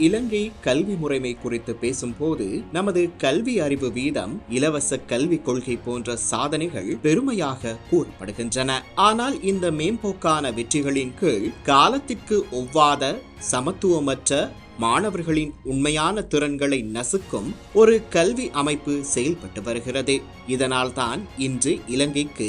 இலங்கை கல்வி முறைமை குறித்து பேசும்போது நமது கல்வி அறிவு வீதம், இலவச கல்விக் கொள்கை போன்ற சாதனைகள் பெருமையாக கூறப்படுகின்றன. ஆனால் இந்த மேம்போக்கான வெற்றிகளின் கீழ் காலத்திற்கு ஒவ்வாத, சமத்துவமற்ற, மாணவர்களின் உண்மையான திறன்களை நசுக்கும் ஒரு கல்வி அமைப்பு செயல்பட்டு வருகிறது. இதனால்தான் இன்று இலங்கைக்கு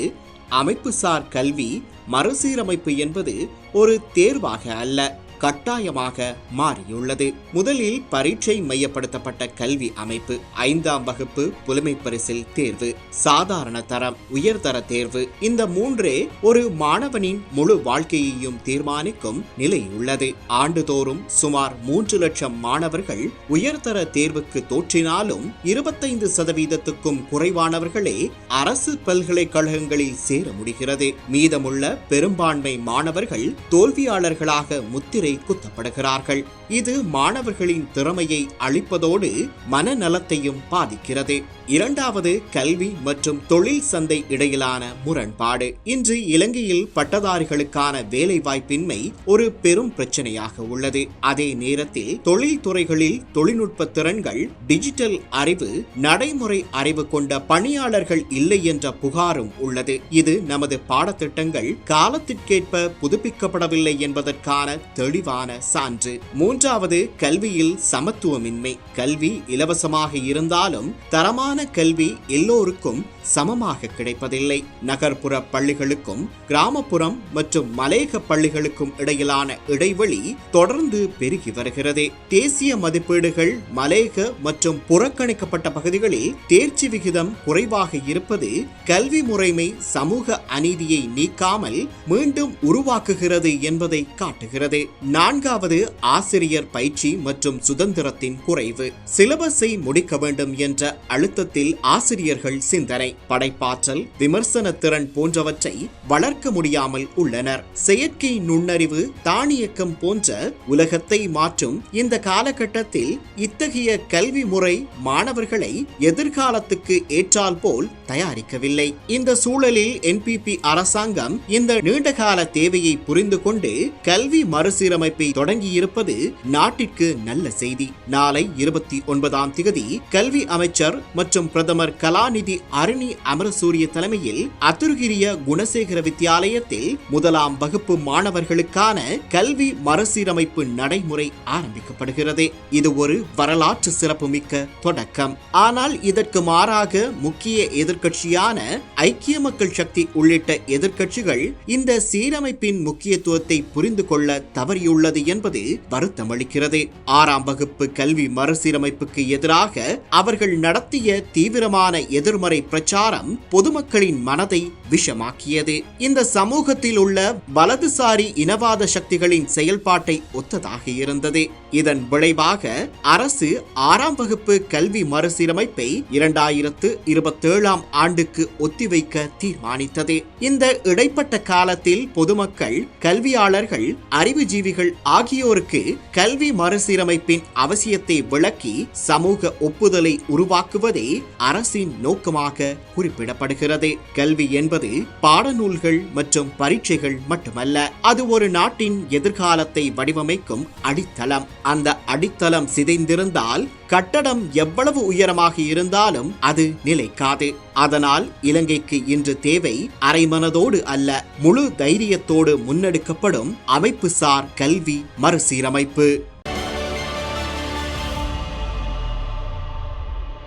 அமைப்புசார் கல்வி மறுசீரமைப்பு என்பது ஒரு தேர்வாக அல்ல, கட்டாயமாக மாறியுள்ளது. முதலில் பரீட்சை மையப்படுத்தப்பட்ட கல்வி அமைப்பு, 5ஆம் வகுப்பு புலமை பரிசில் தேர்வு, சாதாரண தரம், உயர்தர தேர்வு, இந்த மூன்றே ஒரு மாணவனின் முழு வாழ்க்கையையும் தீர்மானிக்கும் நிலையுள்ளது. ஆண்டுதோறும் சுமார் 3 லட்சம் மாணவர்கள் உயர்தர தேர்வுக்கு தோற்றினாலும் 25% குறைவானவர்களே அரசு பல்கலைக்கழகங்களில் சேர முடிகிறது. மீதமுள்ள பெரும்பான்மை மாணவர்கள் தோல்வியாளர்களாக முத்திரை குத்தப்படுகிறார்கள். இது மாணவர்களின் திறமையை அழிப்பதோடு மனநலத்தையும் பாதிக்கிறது. இரண்டாவது, கல்வி மற்றும் தொழில் சந்தை இடையிலான முரண்பாடு. இன்று இலங்கையில் பட்டதாரிகளுக்கான வேலை வாய்ப்பின்மை ஒரு பெரும் பிரச்சனையாக உள்ளது. அதே நேரத்தில் தொழில்துறைகளில் தொழில்நுட்ப திறன்கள், டிஜிட்டல் அறிவு, நடைமுறை அறிவு கொண்ட பணியாளர்கள் இல்லை என்ற புகாரும் உள்ளது. இது நமது பாடத்திட்டங்கள் காலத்திற்கேற்ப புதுப்பிக்கப்படவில்லை என்பதற்கான தெளிவான சான்று. மூன்றாவது, கல்வியில் சமத்துவமின்மை. கல்வி இலவசமாக இருந்தாலும் தரமான கல்வி எல்லோருக்கும் சமமாக கிடைப்பதில்லை. நகர்ப்புற பள்ளிகளுக்கும் கிராமப்புறம் மற்றும் மலையக பள்ளிகளுக்கும் இடையிலான இடைவெளி தொடர்ந்து பெருகி வருகிறது. தேசிய மதிப்பீடுகள் மலையக மற்றும் புறக்கணிக்கப்பட்ட பகுதிகளில் தேர்ச்சி விகிதம் குறைவாக இருப்பது கல்வி முறைமை சமூக அநீதியை நீக்காமல் மீண்டும் உருவாக்குகிறது என்பதை காட்டுகிறது. நான்காவது, ஆசிரியர் பயிற்சி மற்றும் சுதந்திரத்தின் குறைவு. சிலபஸை முடிக்க வேண்டும் என்ற அழுத்தத்தில் ஆசிரியர்கள் சிந்தனை, படைப்பாற்றல், விமர்சன திறன் போன்றவற்றை வளர்க்க முடியாமல் உள்ளனர். செயற்கை நுண்ணறிவு, தானியக்கம் போன்ற உலகத்தை மாற்றும் இந்த காலகட்டத்தில் இத்தகைய கல்வி முறை மாணவர்களை எதிர்காலத்துக்கு ஏற்றால் போல் தயாரிக்கவில்லை. இந்த சூழலில் என்பிபி அரசாங்கம் இந்த நீண்டகால தேவையை புரிந்து கொண்டு கல்வி மறுசீரமைப்பை தொடங்கியிருப்பது நாட்டிற்கு நல்ல செய்தி. நாளை 29ஆம் தேதி கல்வி அமைச்சர் மற்றும் பிரதமர் கலாநிதி அருணி அமரசூரிய தலைமையில் அத்துருகிரிய குணசேகர வித்தியாலயத்தில் 1ஆம் வகுப்பு மாணவர்களுக்கான கல்வி மறுசீரமைப்பு நடைமுறை ஆரம்பிக்கப்படுகிறது. இது ஒரு வரலாற்று சிறப்புமிக்க தொடக்கம். ஆனால் இதற்கு மாறாக முக்கிய எதிர்க்கட்சியான ஐக்கிய மக்கள் சக்தி உள்ளிட்ட எதிர்க்கட்சிகள் இந்த சீரமைப்பின் முக்கியத்துவத்தை புரிந்து கொள்ள தவறியுள்ளது என்பது வருத்தம் அளிக்கிறது. 6ஆம் வகுப்பு கல்வி மறுசீரமைப்புக்கு எதிராக அவர்கள் நடத்திய தீவிரமான எதிர்மறை பிரச்சாரம் பொதுமக்களின் மனதை விஷமாக்கியது. இந்த சமூகத்தில் உள்ள வலதுசாரி இனவாத சக்திகளின் செயல்பாட்டை ஒத்ததாக இருந்தது. இதன் விளைவாக அரசு 6ஆம் வகுப்பு கல்வி மறுசீரமைப்பை 2027ஆம் ஆண்டுக்கு ஒத்திவைக்க தீர்மானித்தது. இந்த இடைப்பட்ட காலத்தில் பொதுமக்கள், கல்வியாளர்கள், அறிவுஜீவிகள் ஆகியோருக்கு கல்வி மறுசீரமைப்பின் அவசியத்தை விளக்கி சமூக ஒப்புதலை உருவாக்குவதே அரசின் நோக்கமாக குறிப்பிடப்படுகிறது. கல்வி என்பது பாடநூல்கள் மற்றும் பரீட்சைகள் மட்டுமல்ல, அது ஒரு நாட்டின் எதிர்காலத்தை வடிவமைக்கும் அடித்தளம். அந்த அடித்தளம் சிதைந்திருந்தால் கட்டடம் எவ்வளவு உயரமாக இருந்தாலும் அது நிலைக்காது. அதனால் இலங்கைக்கு இன்று தேவை அரைமனதோடு அல்ல, முழு தைரியத்தோடு முன்னெடுக்கப்படும் அமைப்புசார் கல்வி மறுசீரமைப்பு.